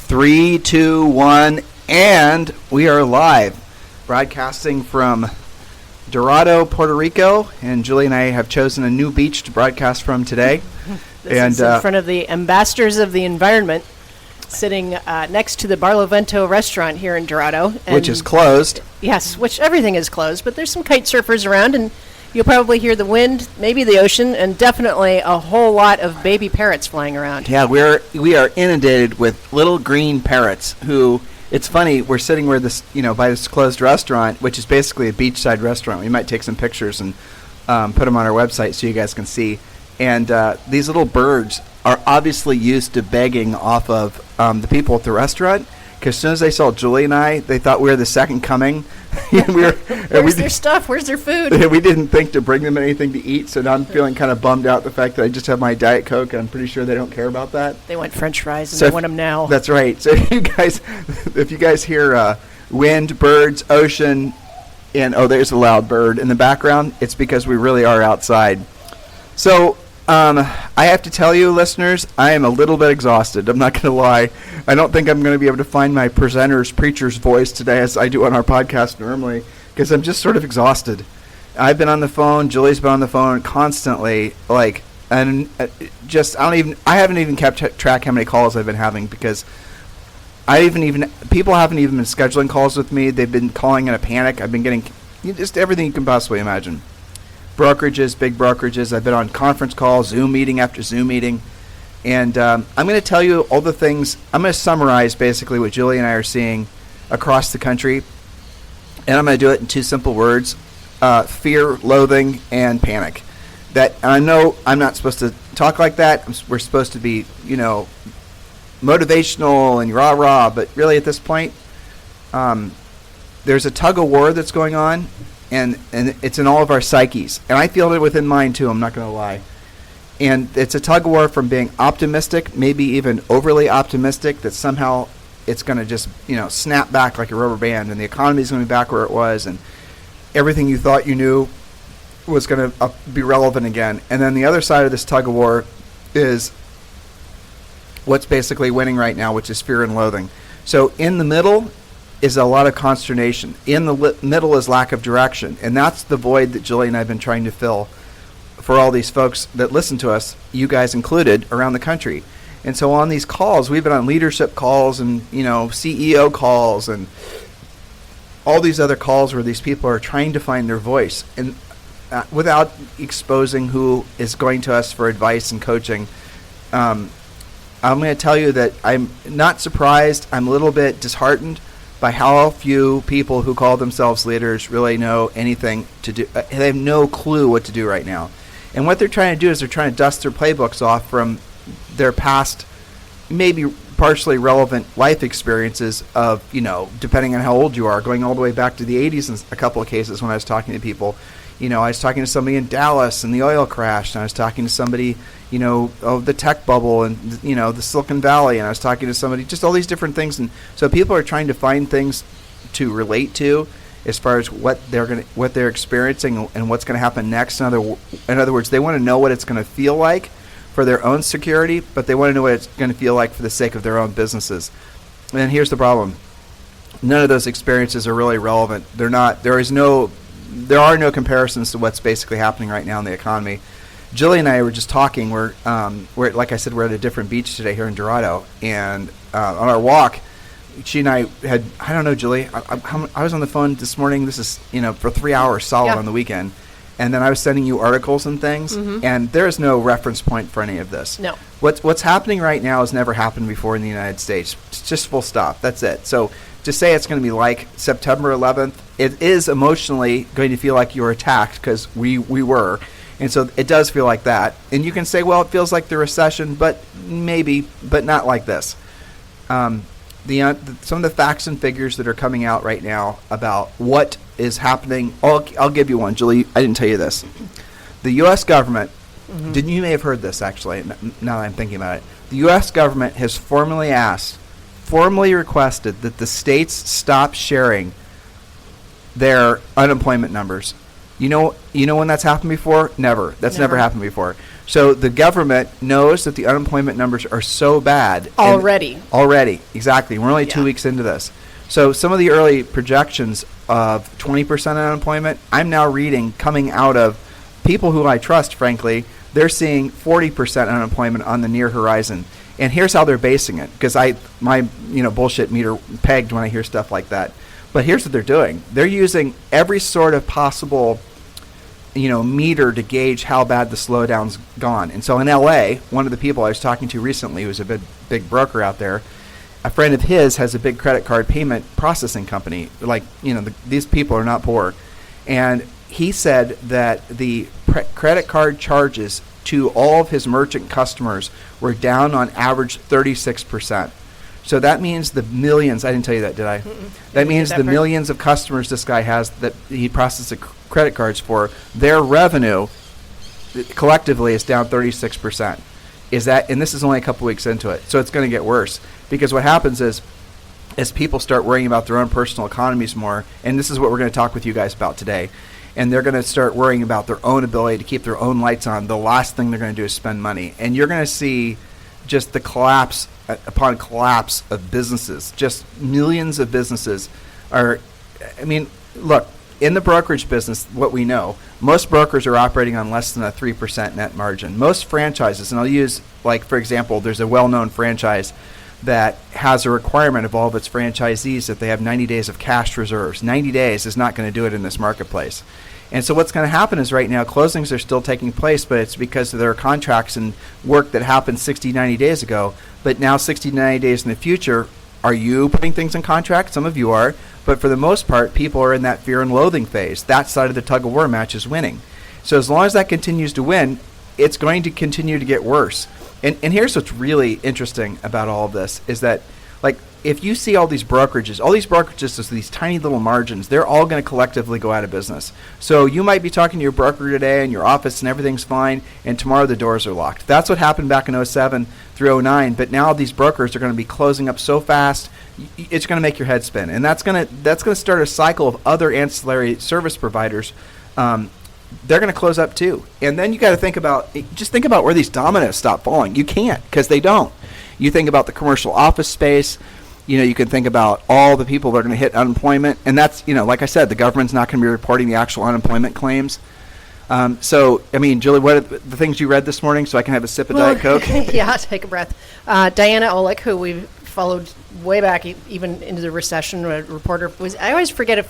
3, 2, 1, and we are live, broadcasting from Dorado, Puerto Rico, and Julie and I have chosen a new beach to broadcast from today. This is in front of the Ambassadors of the Environment, sitting next to the Barlovento restaurant here in Dorado. Which is closed. Yes, which everything is closed, but there's some kite surfers around, and you'll probably hear the wind, maybe the ocean, and definitely a whole lot of baby parrots flying around. Yeah, we are inundated with little green parrots who, it's funny, we're sitting where this, by this closed restaurant, which is basically a beachside restaurant. We might take some pictures and put them on our website so you guys can see. And these little birds are obviously used to begging off of the people at the restaurant. Because as soon as they saw Julie and I, they thought we were the second coming. Where's their stuff? Where's their food? We didn't think to bring them anything to eat, so now I'm feeling kind of bummed out the fact that I just have my Diet Coke. I'm pretty sure they don't care about that. They want French fries, and they want them now. That's right. So if you guys hear wind, birds, ocean, and there's a loud bird in the background, it's because we really are outside. So I have to tell you, listeners, I am a little bit exhausted. I'm not going to lie. I don't think I'm going to be able to find my preacher's voice today as I do on our podcast normally, because I'm just sort of exhausted. I've been on the phone. Julie's been on the phone constantly, and I haven't even kept track how many calls I've been having, because people haven't even been scheduling calls with me. They've been calling in a panic. I've been getting just everything you can possibly imagine. Brokerages, big brokerages. I've been on conference calls, Zoom meeting after Zoom meeting. And I'm going to tell you all the things. I'm going to summarize basically what Julie and I are seeing across the country. And I'm going to do it in two simple words: fear, loathing, and panic. And I know I'm not supposed to talk like that. We're supposed to be, motivational and rah-rah. But really at this point, there's a tug of war that's going on. And it's in all of our psyches. And I feel it within mine, too. I'm not going to lie. And it's a tug of war from being optimistic, maybe even overly optimistic, that somehow it's going to just, snap back like a rubber band, and the economy is going to be back where it was, and everything you thought you knew was going to be relevant again. And then the other side of this tug of war is what's basically winning right now, which is fear and loathing. So in the middle is a lot of consternation. In the middle is lack of direction. And that's the void that Julie and I have been trying to fill for all these folks that listen to us, you guys included, around the country. And so on these calls, we've been on leadership calls and, CEO calls and all these other calls where these people are trying to find their voice. And without exposing who is going to us for advice and coaching, I'm going to tell you that I'm not surprised. I'm a little bit disheartened by how few people who call themselves leaders really know anything to do. They have no clue what to do right now. And what they're trying to do is they're trying to dust their playbooks off from their past, maybe partially relevant life experiences of, depending on how old you are, going all the way back to the 80s in a couple of cases when I was talking to people. I was talking to somebody in Dallas and the oil crash, and I was talking to somebody, of the tech bubble and, the Silicon Valley, and I was talking to somebody, just all these different things. And so people are trying to find things to relate to as far as what they're experiencing and what's going to happen next. In other words, they want to know what it's going to feel like for their own security, but they want to know what it's going to feel like for the sake of their own businesses. And here's the problem. None of those experiences are really relevant. There are no comparisons to what's basically happening right now in the economy. Julie and I were just talking. We're like I said, we're at a different beach today here in Dorado, and on our walk, she and I had, I don't know, Julie, I was on the phone this morning. This is for 3 hours solid on the weekend, and then I was sending you articles and things, and there is no reference point for any of this. No. What's happening right now has never happened before in the United States. It's just full stop. That's it. So to say it's going to be like September 11th, it is emotionally going to feel like you were attacked, because we were. And so it does feel like that. And you can say, well, it feels like the recession, but maybe, but not like this. Some of the facts and figures that are coming out right now about what is happening, I'll give you one. Julie, I didn't tell you this. The U.S. government, you may have heard this actually, now that I'm thinking about it. The U.S. government has formally requested that the states stop sharing their unemployment numbers You know when that's happened before? Never. That's never Never. happened before. So the government knows that the unemployment numbers are so bad. Already, exactly. We're only 2 Yeah. weeks into this. So some of the early projections of 20% unemployment, I'm now reading coming out of people who I trust, frankly, they're seeing 40% unemployment on the near horizon. And here's how they're basing it, because my bullshit meter pegged when I hear stuff like that. But here's what they're doing. They're using every sort of possible meter to gauge how bad the slowdown's gone. And so in LA, one of the people I was talking to recently, who's a big broker out there, a friend of his has a big credit card payment processing company. Like, these people are not poor. And he said that the credit card charges to all of his merchant customers were down on average 36%. So that means the millions, I didn't tell you that, did I? That means the millions of customers this guy has that he processes credit cards for, their revenue collectively is down 36%. And this is only a couple weeks into it, so it's going to get worse. Because what happens is, as people start worrying about their own personal economies more, and this is what we're going to talk with you guys about today, and they're going to start worrying about their own ability to keep their own lights on, the last thing they're going to do is spend money. And you're going to see just the collapse upon collapse of businesses. Just millions of businesses are, look, in the brokerage business, what we know, most brokers are operating on less than a 3% net margin. Most franchises, and I'll use, for example, there's a well-known franchise that has a requirement of all of its franchisees that they have 90 days of cash reserves. 90 days is not going to do it in this marketplace. And so what's going to happen is right now closings are still taking place, but it's because there are contracts and work that happened 60, 90 days ago. But now 60, 90 days in the future, are you putting things in contract? Some of you are. But for the most part, people are in that fear and loathing phase. That side of the tug-of-war match is winning. So as long as that continues to win, it's going to continue to get worse. And here's what's really interesting about all of this is that, if you see all these brokerages with these tiny little margins, they're all going to collectively go out of business. So you might be talking to your broker today in your office and everything's fine, and tomorrow the doors are locked. That's what happened back in 07 through 09, but now these brokers are going to be closing up so fast, it's going to make your head spin. And that's going to start a cycle of other ancillary service providers. They're going to close up too. And then you got to think about where these dominoes stop falling. You can't, because they don't. You think about the commercial office space. You can think about all the people that are going to hit unemployment. And that's, like I said, the government's not going to be reporting the actual unemployment claims. Julie, what are the things you read this morning so I can have a sip of Diet Coke? Yeah, take a breath. Diana Olick, who we've followed way back, even into the recession, a reporter, I always forget if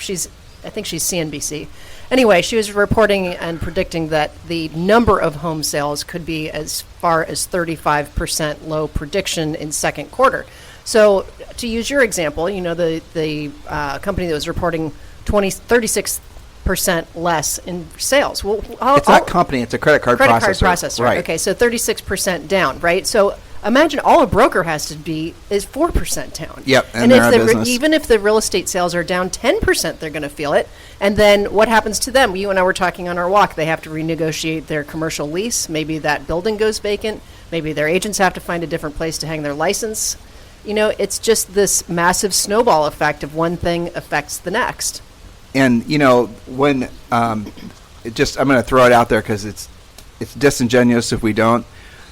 I think she's CNBC. Anyway, she was reporting and predicting that the number of home sales could be as far as 35% low prediction in second quarter. So to use your example, the company that was reporting 36% less in sales. Well, it's not company, it's a credit card processor. Right. Okay, so 36% down, right? So imagine all a broker has to be is 4% down. Yep, and even if the real estate sales are down 10%, they're going to feel it. And then what happens to them? You and I were talking on our walk. They have to renegotiate their commercial lease. Maybe that building goes vacant. Maybe their agents have to find a different place to hang their license. It's just this massive snowball effect of one thing affects the next. And when I'm going to throw it out there because it's disingenuous if we don't.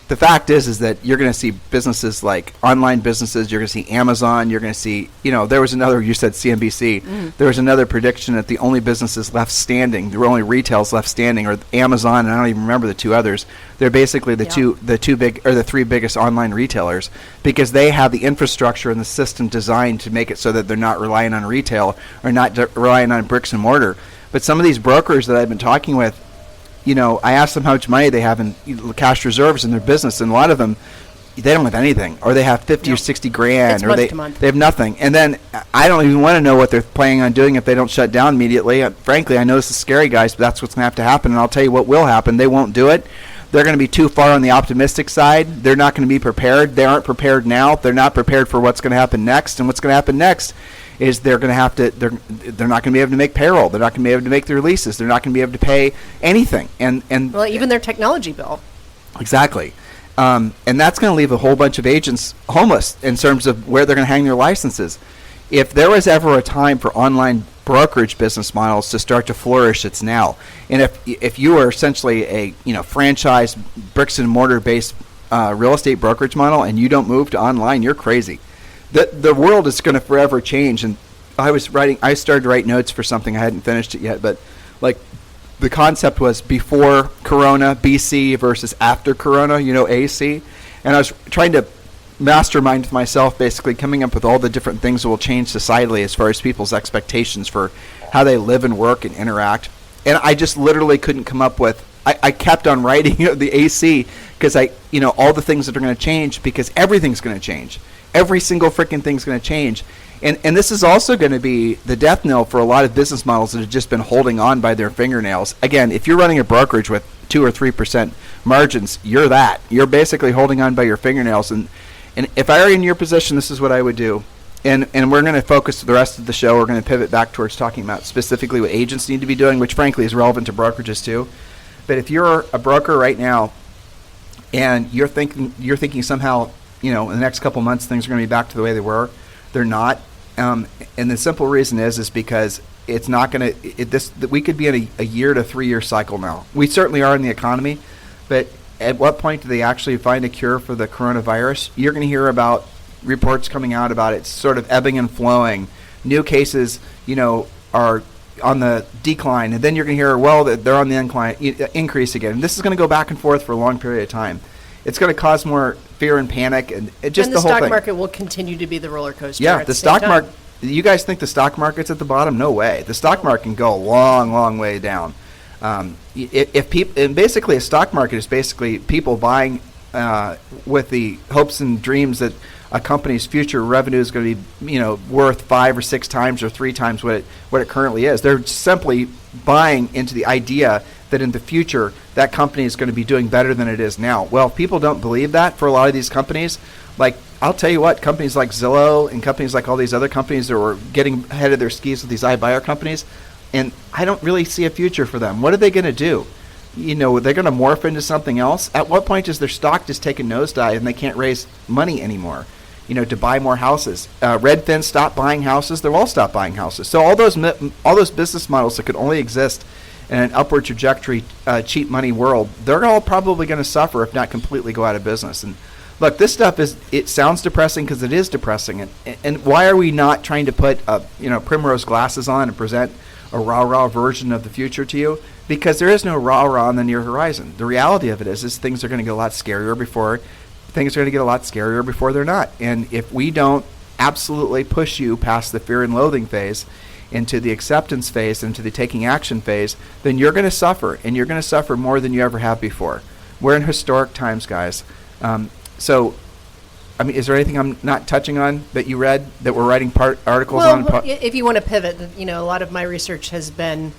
The fact is that you're going to see businesses like online businesses. You're going to see Amazon. You're going to see, there was another, you said CNBC. There was another prediction that the only businesses left standing, the only retails left standing are Amazon, and I don't even remember the two others. They're basically the the three biggest online retailers because they have the infrastructure and the system designed to make it so that they're not relying on retail or not relying on bricks and mortar. But some of these brokers that I've been talking with, I asked them how much money they have in cash reserves in their business, and a lot of them, they don't have anything, or they have 50 or 60 grand, or they have nothing. And then I don't even want to know what they're planning on doing if they don't shut down immediately. Frankly, I know this is scary, guys, but that's what's going to have to happen, and I'll tell you what will happen. They won't do it. They're going to be too far on the optimistic side. They're not going to be prepared. They aren't prepared now. They're not prepared for what's going to happen next, and what's going to happen next is they're not going to be able to make payroll. They're not going to be able to make their leases. They're not going to be able to pay anything. And even their technology bill. Exactly. And that's going to leave a whole bunch of agents homeless in terms of where they're going to hang their licenses. if there was ever a time for online brokerage business models to start to flourish, it's now. And if you are essentially a franchise bricks and mortar based real estate brokerage model and you don't move to online, you're crazy. The world is going to forever change. And I started to write notes for something. I hadn't finished it yet, but like the concept was before Corona, BC versus after Corona, AC. And I was trying to mastermind with myself, basically coming up with all the different things that will change societally as far as people's expectations for how they live and work and interact. And I just literally couldn't come up with, I kept on writing the AC because all the things that are going to change, because everything's going to change. Every single freaking thing's going to change. And this is also going to be the death knell for a lot of business models that have just been holding on by their fingernails. Again, if you're running a brokerage with 2 or 3% margins, you're basically holding on by your fingernails. And if I were in your position, this is what I would do. And we're going to focus the rest of the show. We're going to pivot back towards talking about specifically what agents need to be doing, which frankly is relevant to brokerages too. But if you're a broker right now and you're thinking somehow, in the next couple months things are going to be back to the way they were, they're not. And the simple reason is because it's not going to. We could be in a year to 3 year cycle now. We certainly are in the economy, but at what point do they actually find a cure for the coronavirus? You're going to hear about reports coming out about it sort of ebbing and flowing. New cases, are on the decline, and then you're going to hear, well, they're on the increase again. And this is going to go back and forth for a long period of time. It's going to cause more fear and panic, and the whole thing. And the stock market will continue to be the roller coaster. Yeah, the stock market. You guys think the stock market's at the bottom? No way. The stock market can go a long, long way down. If people, and basically a stock market is basically people buying with the hopes and dreams that a company's future revenue is going to be, worth 5 or 6 times or 3 times what it currently is. They're simply buying into the idea that in the future that company is going to be doing better than it is now. Well, if people don't believe that for a lot of these companies, like I'll tell you what, companies like Zillow and companies like all these other companies that were getting ahead of their skis with these iBuyer companies, and I don't really see a future for them. What are they going to do? They're going to morph into something else. At what point does their stock just take a nosedive and they can't raise money anymore, to buy more houses? Redfin stopped buying houses. They'll all stop buying houses. So all those business models that could only exist in an upward trajectory, cheap money world, they're all probably going to suffer, if not completely go out of business. And look, this stuff it sounds depressing because it is depressing. And why are we not trying to put primrose glasses on and present a rah-rah version of the future to you? Because there is no rah-rah on the near horizon. The reality of it is things are going to get a lot scarier before they're not. And if we don't absolutely push you past the fear and loathing phase into the acceptance phase, into the taking action phase, then you're going to suffer, and you're going to suffer more than you ever have before. We're in historic times, guys. So, is there anything I'm not touching on that you read that we're writing articles on? Well, if you want to pivot, a lot of my research has been,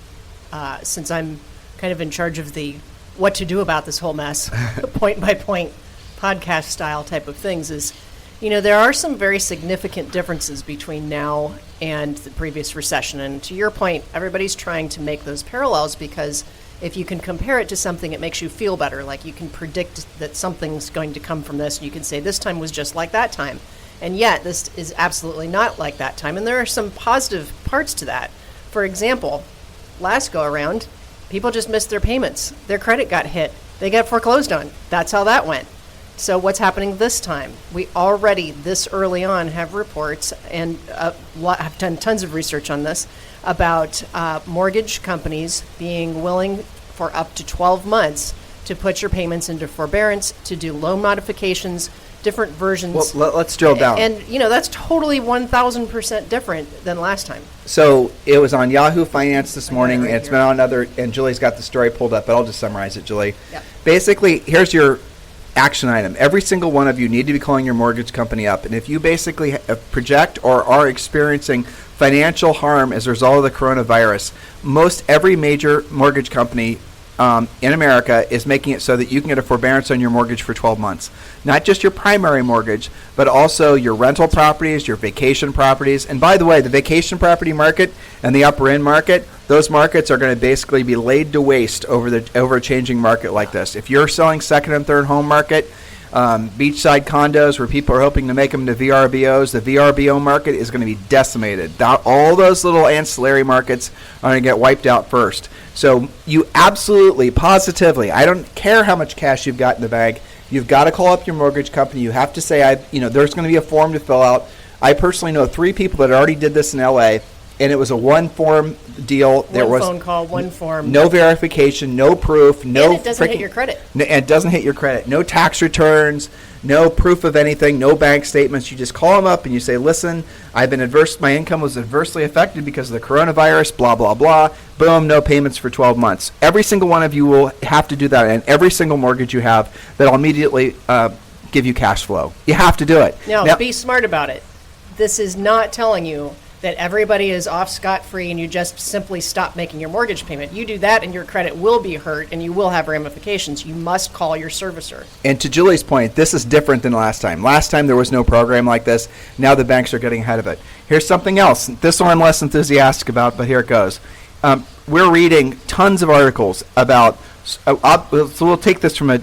since I'm kind of in charge of the what to do about this whole mess, point by point podcast style type of things, is, there are some very significant differences between now and the previous recession. And to your point, everybody's trying to make those parallels because if you can compare it to something, it makes you feel better. Like you can predict that something's going to come from this. And you can say this time was just like that time. And yet this is absolutely not like that time. And there are some positive parts to that. For example, last go around, people just missed their payments. Their credit got hit. They got foreclosed on. That's how that went. So what's happening this time? We already, this early on, have reports and have done tons of research on this about mortgage companies being willing for up to 12 months to put your payments into forbearance, to do loan modifications, different versions. Well, let's drill down. And that's totally 1,000% different than last time. So it was on Yahoo Finance this morning, and it's been on and Julie's got the story pulled up, but I'll just summarize it, Julie. Yep. Basically, here's your action item. Every single one of you need to be calling your mortgage company up. And if you basically project or are experiencing financial harm as a result of the coronavirus, most every major mortgage company in America is making it so that you can get a forbearance on your mortgage for 12 months. Not just your primary mortgage, but also your rental properties, your vacation properties. And by the way, the vacation property market and the upper end market, those markets are going to basically be laid to waste over a changing market like this. If you're selling second and third home market, beachside condos where people are hoping to make them to VRBOs. The VRBO market is going to be decimated. All those little ancillary markets are going to get wiped out first. So you absolutely, positively, I don't care how much cash you've got in the bank, you've got to call up your mortgage company. You have to say, there's going to be a form to fill out. I personally know 3 people that already did this in LA, and it was a one-form deal. There was phone call, one form. No verification, no proof, no. And it doesn't hit your credit. And it doesn't hit your credit. No tax returns, no proof of anything, no bank statements. You just call them up and you say, listen, my income was adversely affected because of the coronavirus, blah, blah, blah. Boom, no payments for 12 months. Every single one of you will have to do that, and every single mortgage you have, that'll immediately give you cash flow. You have to do it. Now, be smart about it. This is not telling you that everybody is off scot-free and you just simply stop making your mortgage payment. You do that and your credit will be hurt and you will have ramifications. You must call your servicer. And to Julie's point, this is different than last time. Last time there was no program like this. Now the banks are getting ahead of it. Here's something else. This one I'm less enthusiastic about, but here it goes. We're reading tons of articles about, so we'll take this from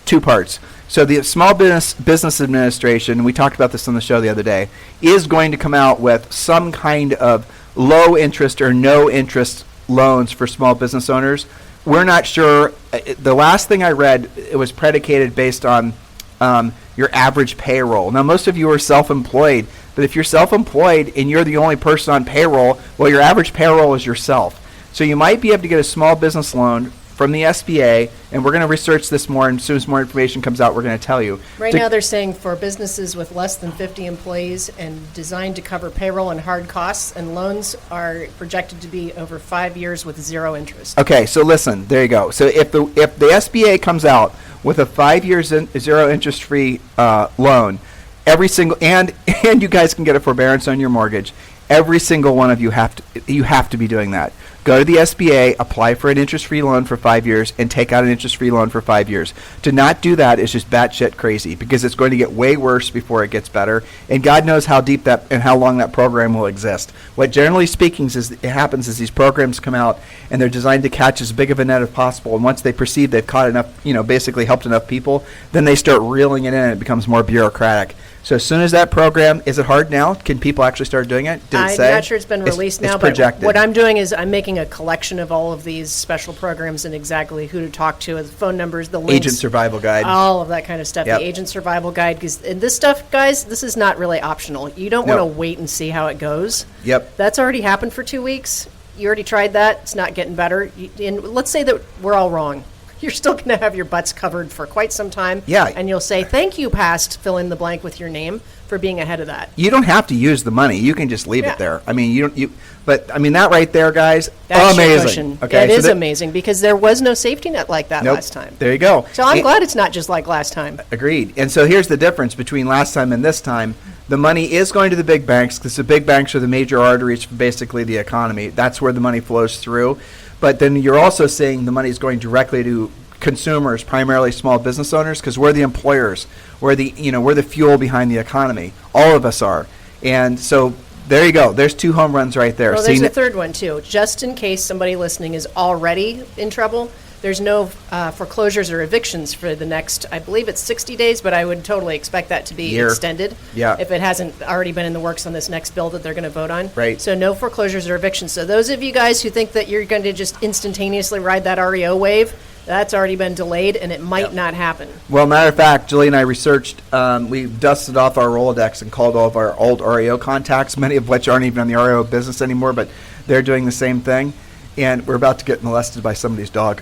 2 parts. So the Small Business Administration, we talked about this on the show the other day, is going to come out with some kind of low interest or no interest loans for small business owners. We're not sure. The last thing I read, it was predicated based on your average payroll. Now, most of you are self-employed, but if you're self-employed and you're the only person on payroll, well, your average payroll is yourself. So you might be able to get a small business loan from the SBA, and we're going to research this more, and as soon as more information comes out, we're going to tell you. Right now they're saying for businesses with less than 50 employees and designed to cover payroll and hard costs, and loans are projected to be over 5 years with 0 interest. Okay, so listen, there you go. So if the SBA comes out with a 5-year 0 interest free loan, every single and you guys can get a forbearance on your mortgage. Every single one of you have to be doing that. Go to the SBA, apply for an interest-free loan for 5 years, and take out an interest-free loan for 5 years. To not do that is just batshit crazy, because it's going to get way worse before it gets better, and God knows how deep that and how long that program will exist. What generally speaking happens is these programs come out and they're designed to catch as big of a net as possible, and once they perceive they've caught enough, basically helped enough people, then they start reeling it in and it becomes more bureaucratic. So as soon as that program, is it hard now? Can people actually start doing it? Did it say? I'm not sure it's been released now, it's projected. But what I'm doing is I'm making a collection of all of these special programs and exactly who to talk to, the phone numbers, the links. Agent Survival Guide. All of that kind of stuff. Yep. The Agent Survival Guide. And this stuff, guys, this is not really optional. You don't want to wait and see how it goes. Yep. That's already happened for 2 weeks. You already tried that. It's not getting better. And let's say that we're all wrong. You're still going to have your butts covered for quite some time. Yeah. And you'll say, thank you, past, fill in the blank with your name, for being ahead of that. You don't have to use the money. You can just leave it there. I mean, that right there, guys, That's amazing. Okay, it is amazing because there was no safety net like that last time. There you go. So I'm glad it's not just like last time. Agreed. And so here's the difference between last time and this time. The money is going to the big banks because the big banks are the major arteries for basically the economy. That's where the money flows through. But then you're also seeing the money is going directly to consumers, primarily small business owners, because we're the employers. We're the fuel behind the economy. All of us are. And so there you go. There's 2 home runs right there. Well, there's a third one too. Just in case somebody listening is already in trouble, there's no foreclosures or evictions for the next, I believe it's 60 days, but I would totally expect that to be extended. Yeah. If it hasn't already been in the works on this next bill that they're going to vote on. Right. So no foreclosures or evictions. So those of you guys who think that you're going to just instantaneously ride that REO wave, that's already been delayed, and it might not happen. Well, matter of fact, Julie and I researched, we dusted off our Rolodex and called all of our old REO contacts, many of which aren't even in the REO business anymore, but they're doing the same thing. And we're about to get molested by somebody's dog.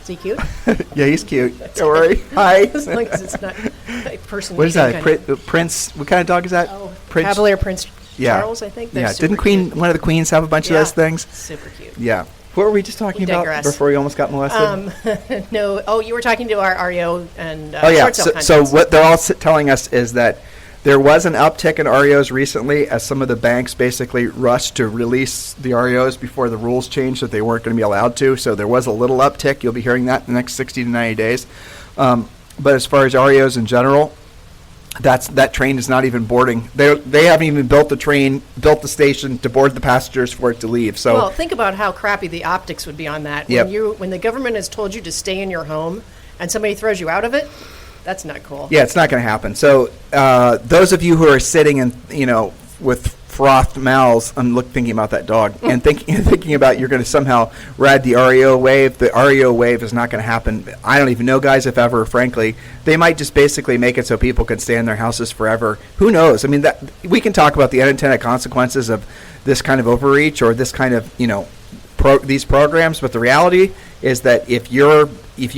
Is he cute? Yeah, he's cute. Don't worry. Hi. As long as it's not a person. What is that? Prince? What kind of dog is that? Oh, Prince? Cavalier Prince Charles, I think. They're Didn't cute. one of the queens have a bunch of those things? Super cute. Yeah. What were we just talking about before we almost got molested? No. Oh, you were talking to our REO and short sale So what they're all telling us is that there was an uptick in REOs recently as some of the banks basically rushed to release the REOs before the rules changed that they weren't going to be allowed to. So there was a little uptick. You'll be hearing that in the next 60 to 90 days. But as far as REOs in general, that train is not even boarding. They haven't even built the station to board the passengers for it to leave. So well, think about how crappy the optics would be on that. Yep. When the government has told you to stay in your home and somebody throws you out of it, That's not cool. Yeah, it's not going to happen. So those of you who are sitting and with frothed mouths, I'm thinking about that dog and thinking about you're going to somehow ride the REO wave. The REO wave is not going to happen. I don't even know, guys, if ever. Frankly, they might just basically make it so people can stay in their houses forever. Who knows? I mean, that we can talk about the unintended consequences of this kind of overreach or this kind of these programs, but the reality is that if you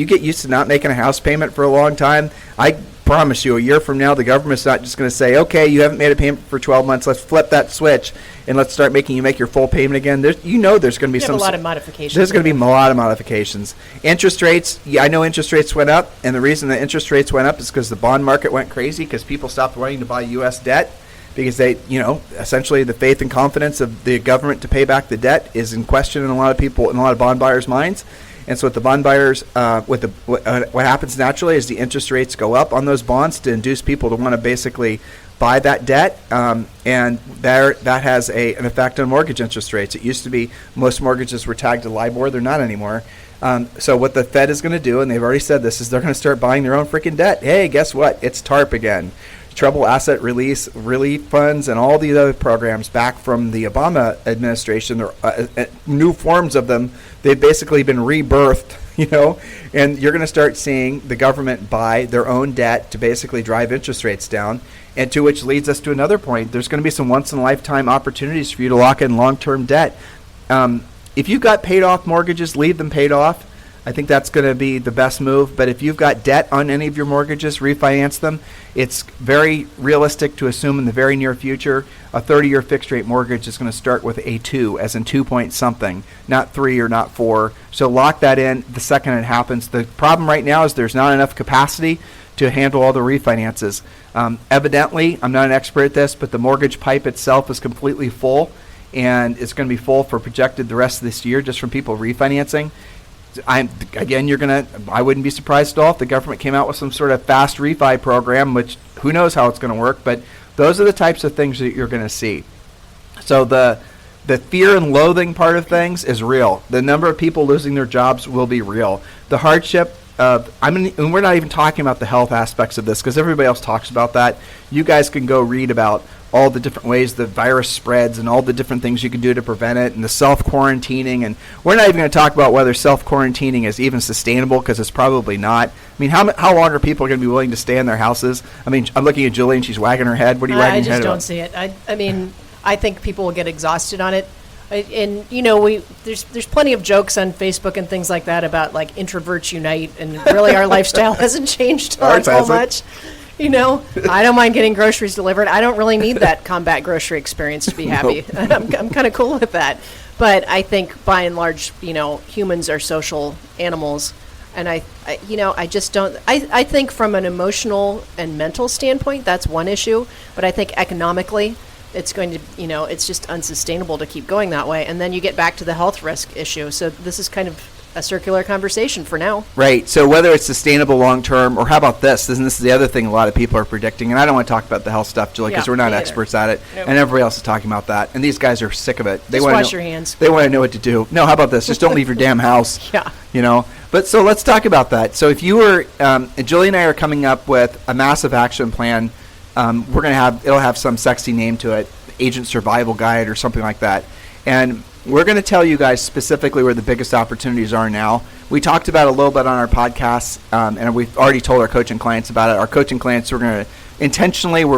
get used to not making a house payment for a long time, I promise you, a year from now, the government's not just going to say, okay, you haven't made a payment for 12 months, let's flip that switch and let's start making you make your full payment again. There's going to be a lot of modifications. There's going to be a lot of modifications. Interest rates, I know interest rates went up, and the reason that interest rates went up is because the bond market went crazy because people stopped wanting to buy U.S. debt because they, essentially the faith and confidence of the government to pay back the debt is in question in a lot of people, in a lot of bond buyers' minds. And so with the bond buyers, what happens naturally is the interest rates go up on those bonds to induce people to want to basically buy that debt, and that has an effect on mortgage interest rates. It used to be most mortgages were tagged to LIBOR. They're not anymore. So what the Fed is going to do, and they've already said this, is they're going to start buying their own freaking debt. Hey, guess what? It's TARP again. Trouble Asset Relief Funds and all these other programs back from the Obama administration. New forms of them. They've basically been rebirthed, and you're going to start seeing the government buy their own debt to basically drive interest rates down, and to which leads us to another point. There's going to be some once-in-a-lifetime opportunities for you to lock in long-term debt. If you've got paid-off mortgages, leave them paid off. I think that's going to be the best move. But if you've got debt on any of your mortgages, refinance them. It's very realistic to assume in the very near future a 30-year fixed-rate mortgage is going to start with a 2, as in 2 point something, not 3 or not 4. So lock that in the second it happens. The problem right now is there's not enough capacity to handle all the refinances. Evidently, I'm not an expert at this, but the mortgage pipe itself is completely full, and it's going to be full for projected the rest of this year just from people refinancing. I wouldn't be surprised at all if the government came out with some sort of fast refi program, which who knows how it's going to work, but those are the types of things that you're going to see. So the fear and loathing part of things is real. The number of people losing their jobs will be real. The hardship and we're not even talking about the health aspects of this because everybody else talks about that. You guys can go read about all the different ways the virus spreads and all the different things you can do to prevent it and the self-quarantining. And we're not even going to talk about whether self-quarantining is even sustainable because it's probably not. I mean, how long are people going to be willing to stay in their houses? I mean, I'm looking at Julie and she's wagging her head. What are you wagging your head about? I just don't see it. I mean, I think people will get exhausted on it. There's plenty of jokes on Facebook and things like that about like introverts unite, and really our lifestyle hasn't changed all so much. I don't mind getting groceries delivered. I don't really need that combat grocery experience to be happy. Nope. I'm kind of cool with that. But I think by and large, humans are social animals. And I just don't, I think from an emotional and mental standpoint, that's one issue. But I think economically, it's going to, it's just unsustainable to keep going that way. And then you get back to the health risk issue. So this is kind of a circular conversation for now. Right. So whether it's sustainable long term, or how about this? And this is the other thing a lot of people are predicting. And I don't want to talk about the health stuff, Julie, because we're not experts at it. Nope. And everybody else is talking about that. And these guys are sick of it. They just wash your hands. They want to know what to do. No, how about this? Just don't leave your damn house. Yeah. But so let's talk about that. So if you were, Julie and I are coming up with a massive action plan. It'll have some sexy name to it, Agent Survival Guide or something like that. And we're going to tell you guys specifically where the biggest opportunities are now. We talked about it a little bit on our podcast, and we've already told our coaching clients about it. Our coaching clients, we're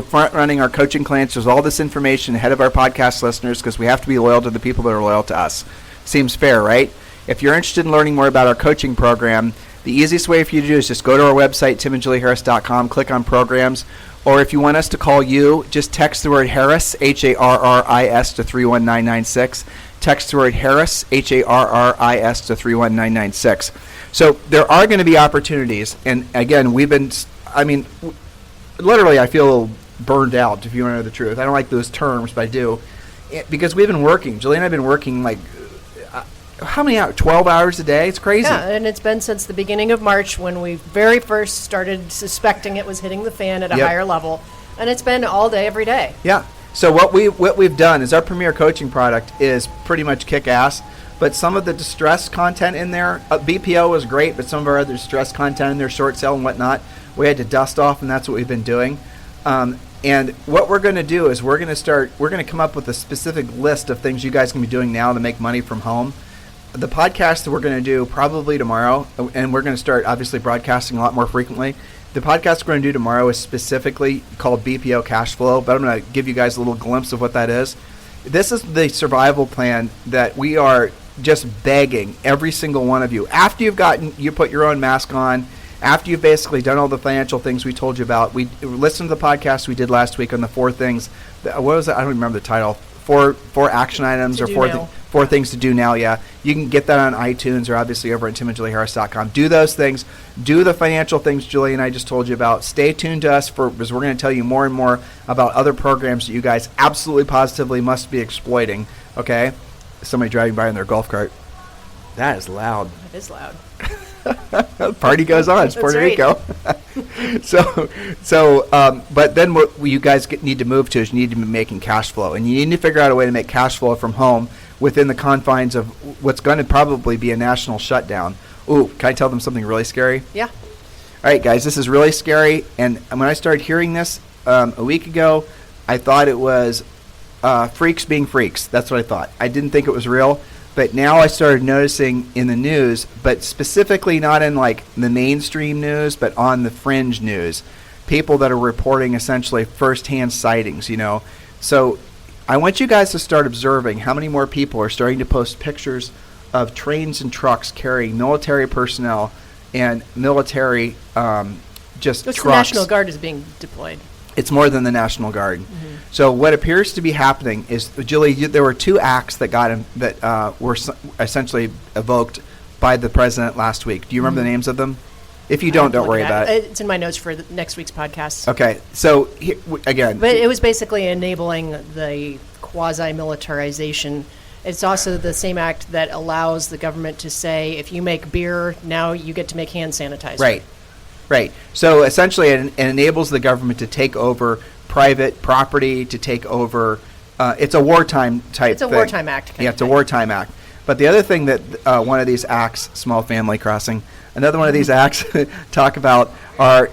front running our coaching clients with all this information ahead of our podcast listeners because we have to be loyal to the people that are loyal to us. Seems fair, right? If you're interested in learning more about our coaching program, the easiest way for you to do is just go to our website, timandjulieharris.com, click on programs. Or if you want us to call you, just text the word Harris, Harris, to 31996. Text the word Harris, Harris, to 31996. So there are going to be opportunities. And again, literally I feel a little burned out, if you want to know the truth. I don't like those terms, but I do. Because we've been working. Julie and I have been working how many hours? 12 hours a day? It's crazy. Yeah, and it's been since the beginning of March when we very first started suspecting it was hitting the fan at a higher level. And it's been all day, every day. Yeah. So what we've done is our premier coaching product is pretty much kick-ass, but some of the distress content in there, BPO was great, but some of our other distress content in there, short sale and whatnot, We had to dust off, and that's what we've been doing. And what we're going to do is we're going to come up with a specific list of things you guys can be doing now to make money from home. The podcast that we're going to do probably tomorrow, and we're going to start obviously broadcasting a lot more frequently. The podcast we're going to do tomorrow is specifically called BPO Cash Flow, but I'm going to give you guys a little glimpse of what that is. This is the survival plan that we are just begging every single one of you. After you put your own mask on, after you've basically done all the financial things we told you about, we listened to the podcast we did last week on the 4 things. What was it? I don't remember the title. Four action items or four things to do now. Yeah, you can get that on iTunes or obviously over at timandjulieharris.com. Do those things. Do the financial things Julie and I just told you about. Stay tuned to us because we're going to tell you more and more about other programs that you guys absolutely positively must be exploiting. Okay, somebody driving by in their golf cart. That is loud. It is loud. Party goes on. It's Puerto Rico. But then what you guys need to move to is you need to be making cash flow, and you need to figure out a way to make cash flow from home within the confines of what's going to probably be a national shutdown. Ooh, can I tell them something really scary? Yeah. All right, guys, this is really scary, and when I started hearing this a week ago, I thought it was freaks being freaks. That's what I thought. I didn't think it was real. But now I started noticing in the news, but specifically not in like the mainstream news, but on the fringe news, people that are reporting essentially firsthand sightings, So I want you guys to start observing how many more people are starting to post pictures of trains and trucks carrying military personnel and military just trucks. The National Guard is being deployed. It's more than the National Guard. Mm-hmm. So what appears to be happening is, Julie, there were 2 acts that were essentially evoked by the president last week. Do you remember the names of them? If you don't worry about it. It's in my notes for next week's podcast. Okay. So again, but it was basically enabling the quasi-militarization. It's also the same act that allows the government to say, if you make beer, now you get to make hand sanitizer. Right. So essentially, it enables the government to take over private property, to take over. It's a wartime type thing. It's a wartime act. It's a wartime act. But the other thing that one of these acts, small family crossing, another one of these acts talk about are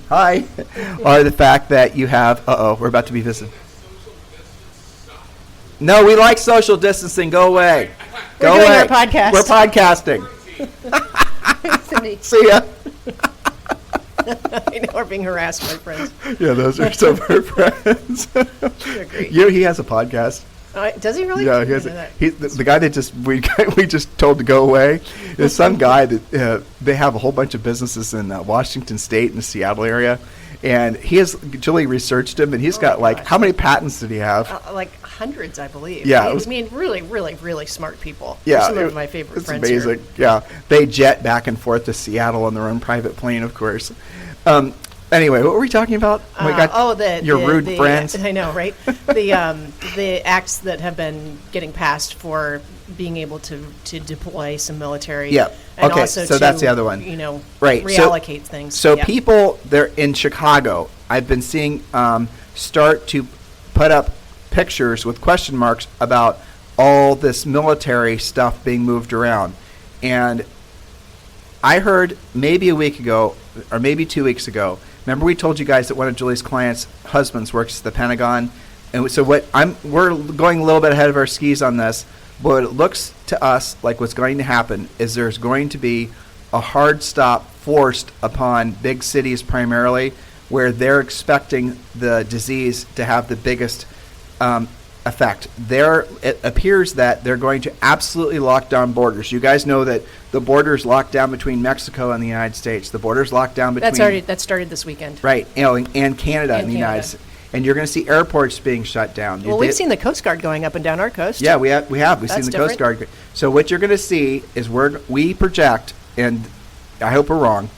are the fact that you have. We're about to be visited. No, we like social distancing. Go away. We're doing our podcast. We're podcasting. See ya. I know we're being harassed by friends. Yeah, those are some of our friends. They're great. He has a podcast. Does he really? Yeah, he has. The guy that we just told to go away is some guy that they have a whole bunch of businesses in Washington State and the Seattle area, and Julie researched him, and he's got how many patents did he have? Like hundreds, I believe. Yeah, really, really, really smart people. Yeah, some of my favorite friends. It's amazing. Here. Yeah, they jet back and forth to Seattle on their own private plane, of course. Anyway, what were we talking about? Your rude friends. I know, right? The acts that have been getting passed for being able to deploy some military. Yeah. And okay. also so that's the other one. Right. Reallocate things. So people there in Chicago, I've been seeing start to put up pictures with question marks about all this military stuff being moved around, and I heard maybe a week ago or maybe 2 weeks ago. Remember we told you guys that one of Julie's clients' husbands works at the Pentagon, and so we're going a little bit ahead of our skis on this. But it looks to us like what's going to happen is there's going to be a hard stop forced upon big cities primarily, where they're expecting the disease to have the biggest effect. It appears that they're going to absolutely lock down borders. You guys know that the border's locked down between Mexico and the United States. The border's locked down between... That started this weekend. Right, and Canada and the United States. And you're going to see airports being shut down. Well, we've seen the Coast Guard going up and down our coast. Yeah, we have. We've seen the Coast Guard. So what you're going to see is we project, and I hope we're wrong.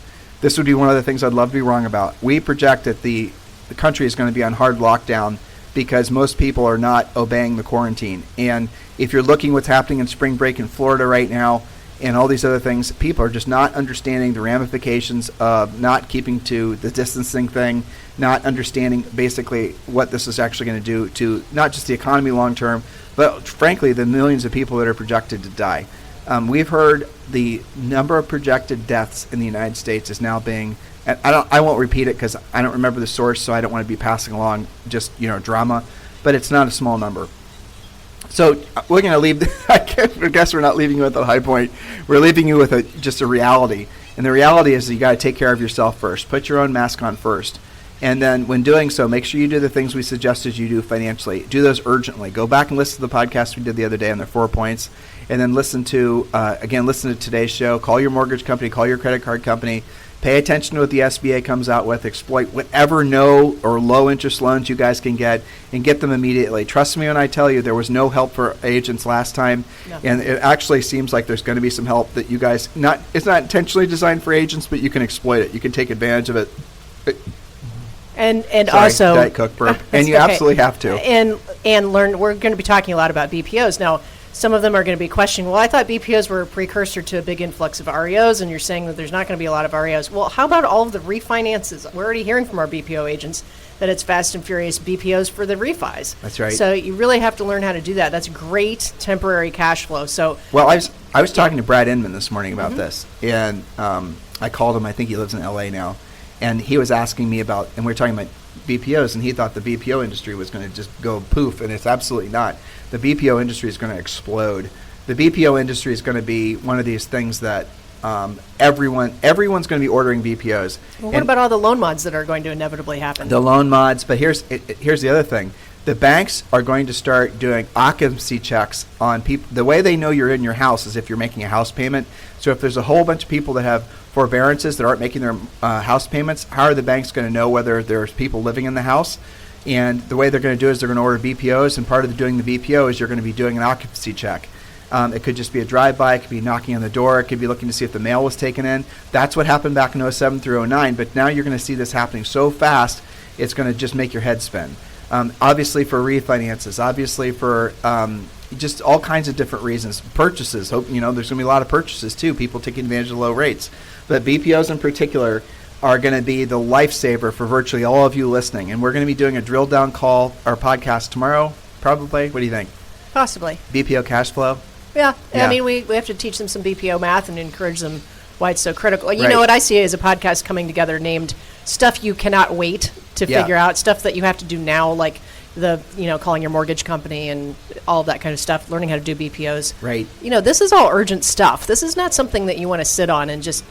This would be one of the things I'd love to be wrong about. We project that the country is going to be on hard lockdown because most people are not obeying the quarantine. And if you're looking what's happening in spring break in Florida right now and all these other things, people are just not understanding the ramifications of not keeping to the distancing thing, not understanding basically what this is actually going to do to not just the economy long term, but frankly the millions of people that are projected to die. We've heard the number of projected deaths in the United States is now being and I won't repeat it because I don't remember the source, so I don't want to be passing along just drama, but it's not a small number. So we're going to leave. I guess we're not leaving you with a high point. We're leaving you with just a reality, and the reality is that you got to take care of yourself first. Put your own mask on first. And then when doing so, make sure you do the things we suggested you do financially. Do those urgently. Go back and listen to the podcast we did the other day on the 4 points. And then listen to today's show. Call your mortgage company. Call your credit card company. Pay attention to what the SBA comes out with. Exploit whatever no or low interest loans you guys can get and get them immediately. Trust me when I tell you there was no help for agents last time. No. And it actually seems like there's going to be some help that you guys, it's not intentionally designed for agents, but you can exploit it. You can take advantage of it. And Sorry, also, Diet Coke burp. And you absolutely have to. And learn. We're going to be talking a lot about BPOs now. Some of them are going to be questioning. Well, I thought BPOs were a precursor to a big influx of REOs, and you're saying that there's not going to be a lot of REOs. Well, how about all of the refinances? We're already hearing from our BPO agents that it's fast and furious BPOs for the refis. That's right. So you really have to learn how to do that. That's great temporary cash flow. So well, I was talking to Brad Inman this morning about this, and I called him. I think he lives in LA now. And he was asking me about, and we were talking about BPOs, and he thought the BPO industry was going to just go poof, and it's absolutely not. The BPO industry is going to explode. The BPO industry is going to be one of these things that everyone's going to be ordering BPOs. Well, what about all the loan mods that are going to inevitably happen? The loan mods, but here's the other thing. The banks are going to start doing occupancy checks on people. The way they know you're in your house is if you're making a house payment. So if there's a whole bunch of people that have forbearances that aren't making their house payments, how are the banks going to know whether there's people living in the house? And the way they're going to do is they're going to order BPOs, and part of doing the BPO is you're going to be doing an occupancy check. It could just be a drive-by. It could be knocking on the door. It could be looking to see if the mail was taken in. That's what happened back in 07 through 09, but now you're going to see this happening so fast, it's going to just make your head spin. Obviously for refinances, obviously for just all kinds of different reasons. Purchases, there's going to be a lot of purchases too, people taking advantage of low rates. But BPOs in particular are going to be the lifesaver for virtually all of you listening. And we're going to be doing a drill down call, our podcast tomorrow, probably. What do you think? Possibly. BPO cash flow? Yeah. I mean, we have to teach them some BPO math and encourage them why it's so critical. You Right. know what I see as a podcast coming together named Stuff You Cannot Wait to Figure Out, stuff that you have to do now, like calling your mortgage company and all of that kind of stuff, learning how to do BPOs. Right. This is all urgent stuff. This is not something that you want to sit on and just,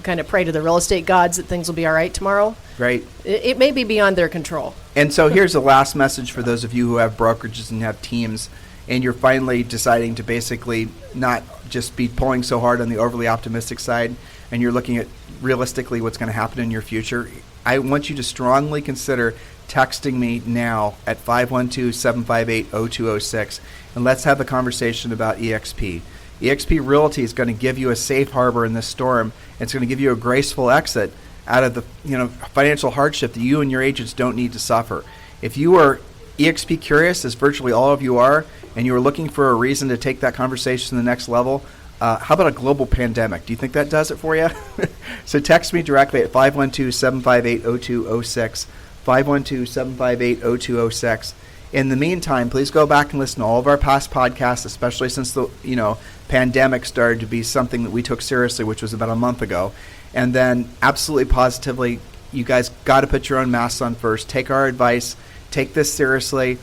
kind of pray to the real estate gods that things will be all right tomorrow. Right. It may be beyond their control. And so here's the last message for those of you who have brokerages and have teams, and you're finally deciding to basically not just be pulling so hard on the overly optimistic side, and you're looking at realistically what's going to happen in your future. I want you to strongly consider texting me now at 512-758-0206, and let's have a conversation about EXP. EXP Realty is going to give you a safe harbor in this storm. It's going to give you a graceful exit out of the financial hardship that you and your agents don't need to suffer. If you are EXP curious, as virtually all of you are, and you are looking for a reason to take that conversation to the next level, how about a global pandemic? Do you think that does it for you? So text me directly at 512-758-0206, 512-758-0206. In the meantime, please go back and listen to all of our past podcasts, especially since the pandemic started to be something that we took seriously, which was about a month ago. And then absolutely positively, you guys got to put your own masks on first. Take our advice. Take this seriously.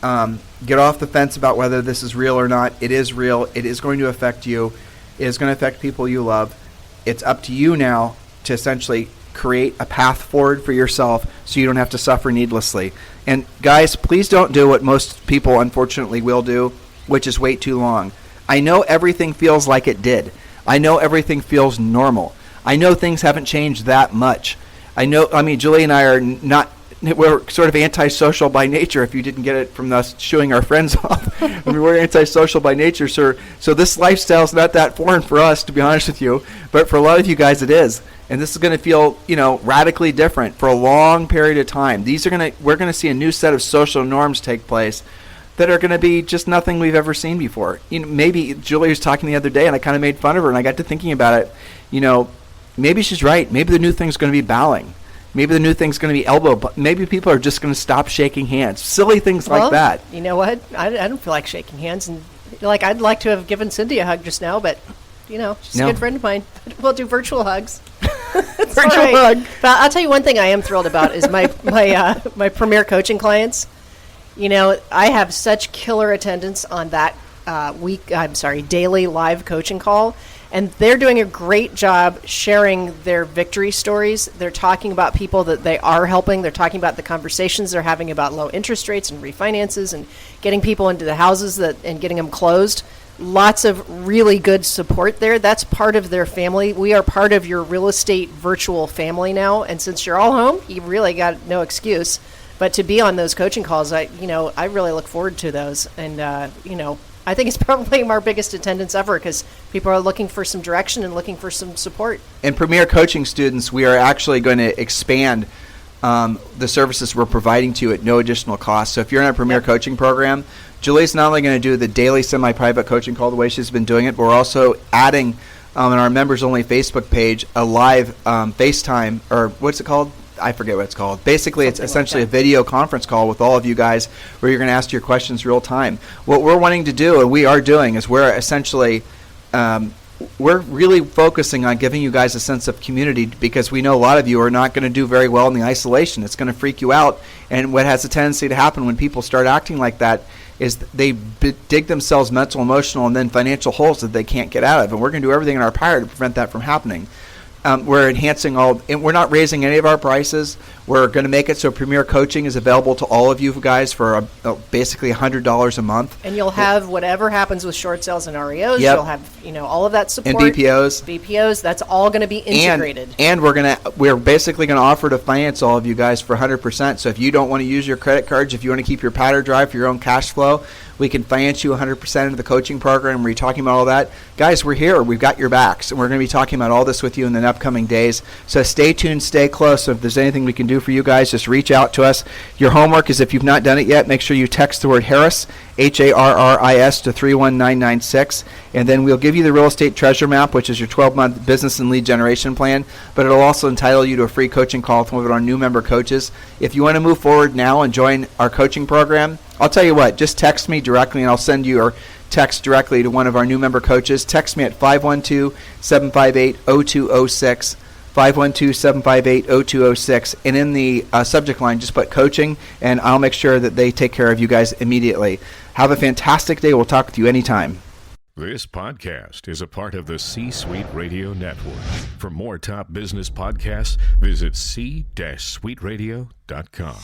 Get off the fence about whether this is real or not. It is real. It is going to affect you. It is going to affect people you love. It's up to you now to essentially create a path forward for yourself so you don't have to suffer needlessly. And guys, please don't do what most people unfortunately will do, which is wait too long. I know everything feels like it did. I know everything feels normal. I know things haven't changed that much. Julie and I are we're sort of antisocial by nature, if you didn't get it from us shooing our friends off. We're antisocial by nature, sir. So this lifestyle is not that foreign for us, to be honest with you. But for a lot of you guys, it is. And this is going to feel, radically different for a long period of time. We're going to see a new set of social norms take place that are going to be just nothing we've ever seen before. Maybe Julie was talking the other day, and I kind of made fun of her, and I got to thinking about it. Maybe she's right. Maybe the new thing's going to be bowing. Maybe the new thing's going to be elbow. But maybe people are just going to stop shaking hands. Silly things like that. You know what? I don't feel like shaking hands, and I'd like to have given Cindy a hug just now, but she's a good friend of mine. We'll do virtual hugs. virtual all right. hug. But I'll tell you one thing I am thrilled about is my premier coaching clients. You know, I have such killer attendance on that daily live coaching call. And they're doing a great job sharing their victory stories. They're talking about people that they are helping. They're talking about the conversations they're having about low interest rates and refinances and getting people into the houses and getting them closed. Lots of really good support there. That's part of their family. We are part of your real estate virtual family now. And since you're all home, you really got no excuse. But to be on those coaching calls, I really look forward to those. And, I think it's probably our biggest attendance ever because people are looking for some direction and looking for some support. And Premier Coaching students, we are actually going to expand the services we're providing to you at no additional cost. So if you're in a Premier Coaching program, Julie's not only going to do the daily semi-private coaching call the way she's been doing it, but we're also adding on our members-only Facebook page a live FaceTime, or what's it called? I forget what it's called. Basically, it's essentially a video conference call with all of you guys where you're going to ask your questions real time. What we're wanting to do, and we are doing, is we're essentially we're really focusing on giving you guys a sense of community because we know a lot of you are not going to do very well in the isolation. It's going to freak you out. And what has a tendency to happen when people start acting like that is they dig themselves mental, emotional, and then financial holes that they can't get out of. And we're going to do everything in our power to prevent that from happening. We're enhancing and we're not raising any of our prices. We're going to make it so Premier Coaching is available to all of you guys for basically $100 a month. And you'll have whatever happens with short sales and REOs. Yep. You'll have, all of that support. And BPOs. BPOs, that's all going to be integrated. And we're basically going to offer to finance all of you guys for 100%. So if you don't want to use your credit cards, if you want to keep your powder dry for your own cash flow, we can finance you 100% into the coaching program. We're talking about all that. Guys, we're here. We've got your backs. And we're going to be talking about all this with you in the upcoming days. So stay tuned, stay close. So if there's anything we can do for you guys, just reach out to us. Your homework is, if you've not done it yet, make sure you text the word Harris, Harris, to 31996. And then we'll give you the real estate treasure map, which is your 12-month business and lead generation plan. But it'll also entitle you to a free coaching call with one of our new member coaches. If you want to move forward now and join our coaching program, I'll tell you what, just text me directly and I'll send you your text directly to one of our new member coaches. Text me at 512-758-0206, 512-758-0206, and in the subject line just put coaching, and I'll make sure that they take care of you guys immediately. Have a fantastic day. We'll talk with you anytime. This podcast is a part of the C-Suite Radio Network. For more top business podcasts, visit c-suiteradio.com.